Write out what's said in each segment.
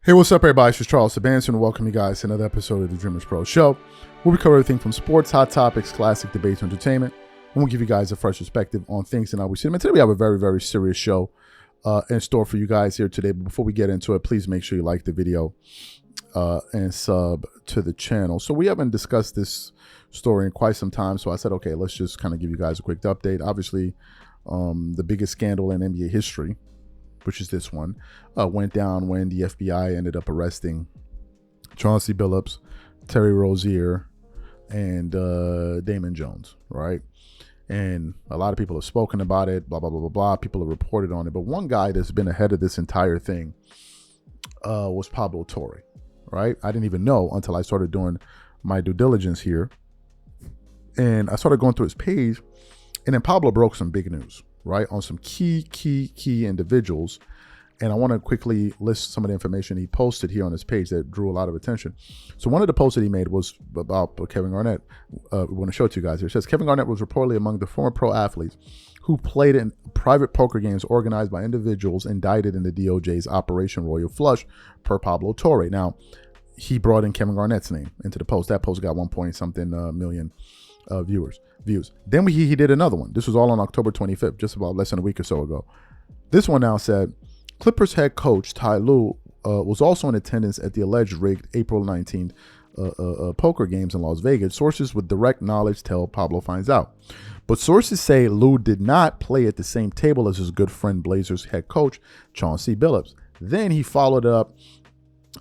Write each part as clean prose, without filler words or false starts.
Hey, what's up, everybody? It's Charles Sabanson, and welcome you guys to another episode of the Dreamers Pro Show, where we cover everything from sports, hot topics, classic debates, and entertainment, and we'll give you guys a fresh perspective on things and how we see them. And today we have a very, very serious show in store for you guys here today. But before we get into it, please make sure you like the video and sub to the channel. So we haven't discussed this story in quite some time, so I said, okay, let's just kind of give you guys a quick update. Obviously, the biggest scandal in NBA history, which is this one, went down when the FBI ended up arresting Chauncey Billups, Terry Rozier, and Damon Jones, right? And a lot of people have spoken about it, blah, blah, blah, blah, blah. People have reported on it. But one guy that's been ahead of this entire thing was Pablo Torre, right? I didn't even know until I started doing my due diligence here. And I started going through his page, and then Pablo broke some big news, right, on some key individuals. And I want to quickly list some of the information he posted here on his page that drew a lot of attention. So one of the posts that he made was about Kevin Garnett. We want to show it to you guys here. It says, Kevin Garnett was reportedly among the former pro athletes who played in private poker games organized by individuals indicted in the DOJ's Operation Royal Flush, per Pablo Torre. Now, he brought in Kevin Garnett's name into the post. That post got 1.something million views. Then he did another one. This was all on October 25th, just about less than a week or so ago. This one now said, Clippers head coach Ty Lue was also in attendance at the alleged rigged April 19th poker games in Las Vegas. Sources with direct knowledge tell Pablo finds out. But sources say Lue did not play at the same table as his good friend Blazers head coach Chauncey Billups. Then he followed up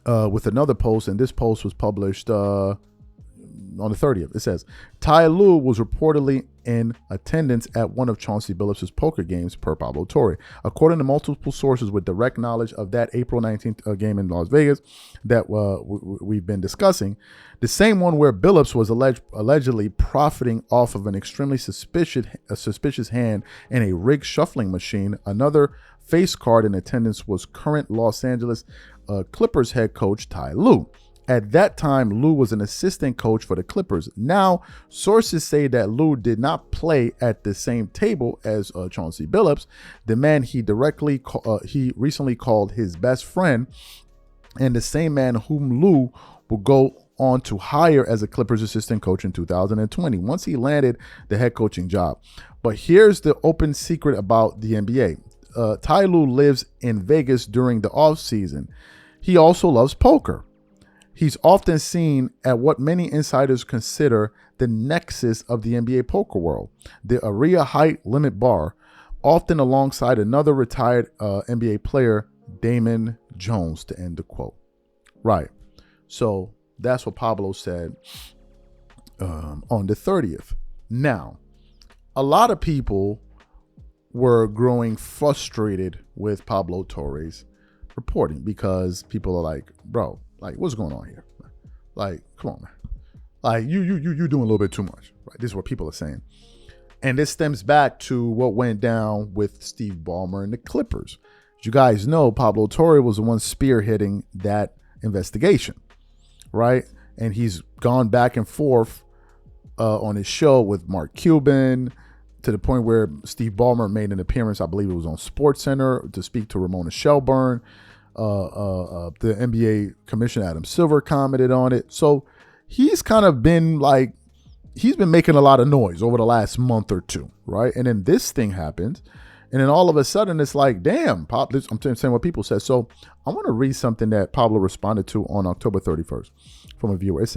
with another post, and this post was published on the 30th. It says, Ty Lue was reportedly in attendance at one of Chauncey Billups' poker games, per Pablo Torre. According to multiple sources with direct knowledge of that April 19th game in Las Vegas that we've been discussing, the same one where Billups was allegedly profiting off of an extremely suspicious hand in a rigged shuffling machine. Another face card in attendance was current Los Angeles Clippers head coach Ty Lue. At that time, Lue was an assistant coach for the Clippers. Now, sources say that Lue did not play at the same table as Chauncey Billups, the man he recently called his best friend, and the same man whom Lue will go on to hire as a Clippers assistant coach in 2020, once he landed the head coaching job. But here's the open secret about the NBA. Ty Lue lives in Vegas during the offseason. He also loves poker. He's often seen at what many insiders consider the nexus of the NBA poker world, the area height limit bar, often alongside another retired NBA player, Damon Jones, to end the quote. Right. So that's what Pablo said on the 30th. Now, a lot of people were growing frustrated with Pablo Torre's reporting because people are like, bro, like, what's going on here? Like, come on, man. Like, you doing a little bit too much, right? This is what people are saying. And this stems back to what went down with Steve Ballmer and the Clippers. As you guys know, Pablo Torre was the one spearheading that investigation, right? And he's gone back and forth on his show with Mark Cuban, to the point where Steve Ballmer made an appearance, I believe it was on SportsCenter, to speak to Ramona Shelburne. The NBA commissioner Adam Silver commented on it. So he's kind of been like, he's been making a lot of noise over the last month or two, right? And then this thing happened, and then all of a sudden it's like, damn, I'm saying what people said. So I want to read something that Pablo responded to on October 31st from a viewer. It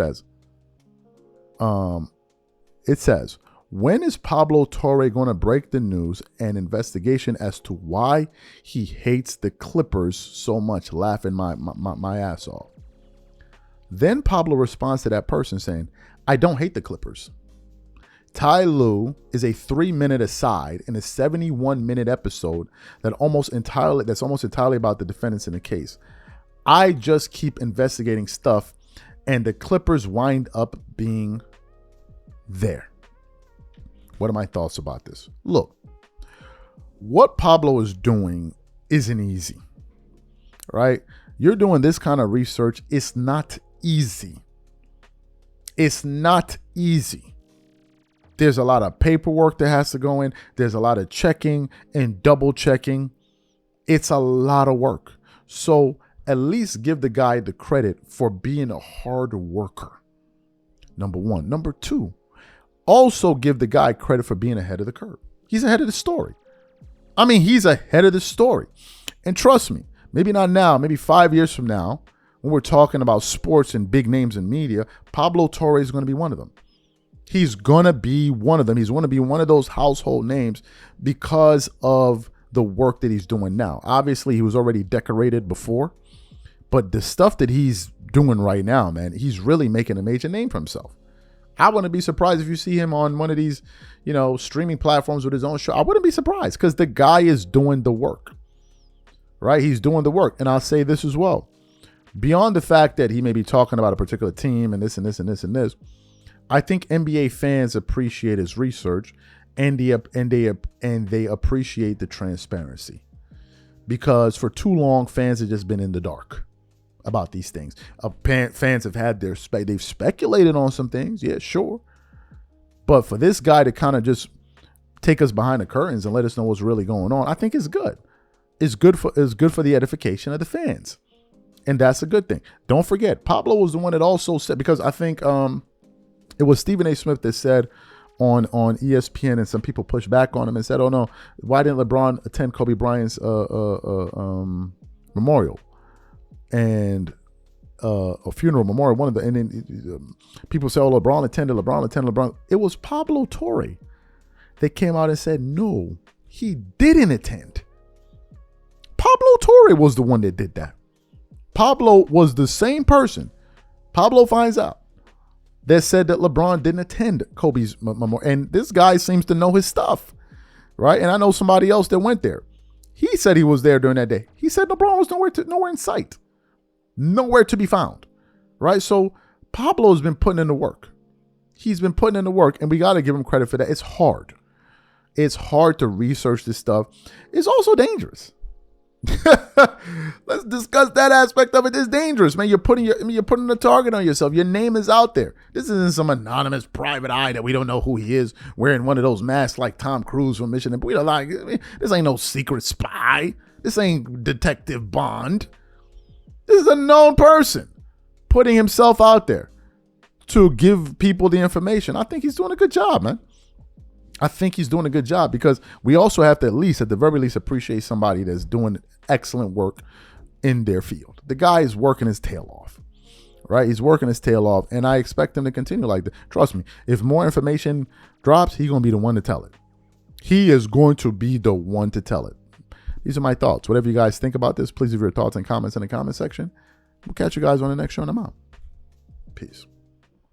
says, when is Pablo Torre going to break the news and investigation as to why he hates the Clippers so much? Laughing my ass off. Then Pablo responds to that person saying, I don't hate the Clippers. Ty Lue is a 3-minute aside in a 71-minute episode that's almost entirely about the defendants in the case. I just keep investigating stuff, and the Clippers wind up being there. What are my thoughts about this? Look, what Pablo is doing isn't easy, right? You're doing this kind of research. It's not easy. It's not easy. There's a lot of paperwork that has to go in. There's a lot of checking and double checking. It's a lot of work. So at least give the guy the credit for being a hard worker. Number one. Number two, also give the guy credit for being ahead of the curve. He's ahead of the story. I mean, he's ahead of the story. And trust me, maybe not now, maybe 5 years from now, when we're talking about sports and big names in media, Pablo Torre is going to be one of them. He's going to be one of them. He's going to be one of those household names because of the work that he's doing now. Obviously, he was already decorated before, but the stuff that he's doing right now, man, he's really making a major name for himself. I wouldn't be surprised if you see him on one of these, streaming platforms with his own show. I wouldn't be surprised because the guy is doing the work, right? He's doing the work. And I'll say this as well. Beyond the fact that he may be talking about a particular team and this and this and this and this, I think NBA fans appreciate his research and they appreciate the transparency, because for too long fans have just been in the dark about these things. Fans have had they've speculated on some things, yeah, sure, but for this guy to kind of just take us behind the curtains and let us know what's really going on, I think is good. It's good for the edification of the fans, and that's a good thing. Don't forget, Pablo was the one that also said, because I think it was Stephen A. Smith that said on ESPN, and some people pushed back on him and said, "Oh no, why didn't LeBron attend Kobe Bryant's memorial and a funeral memorial?" One of the, and then people say, "Oh, LeBron attended. LeBron." It was Pablo Torre that came out and said, "No, he didn't attend." Pablo Torre was the one that did that. Pablo was the same person. Pablo finds out that said that LeBron didn't attend Kobe's memorial. And this guy seems to know his stuff, right? And I know somebody else that went there. He said he was there during that day. He said LeBron was nowhere in sight, nowhere to be found, right? So Pablo's been putting in the work. He's been putting in the work, and we got to give him credit for that. It's hard. It's hard to research this stuff. It's also dangerous. Let's discuss that aspect of it. It's dangerous, man. You're putting a target on yourself. Your name is out there. This isn't some anonymous private eye that we don't know who he is, wearing one of those masks like Tom Cruise from Mission Impossible. This ain't no secret spy. This ain't Detective Bond. This is a known person putting himself out there to give people the information. I think he's doing a good job, man. I think he's doing a good job, because we also have to at the very least, appreciate somebody that's doing excellent work in their field. The guy is working his tail off, right? He's working his tail off, and I expect him to continue like that. Trust me, if more information drops, he's going to be the one to tell it. He is going to be the one to tell it. These are my thoughts. Whatever you guys think about this, please leave your thoughts and comments in the comment section. We'll catch you guys on the next show, and I'm out. Peace.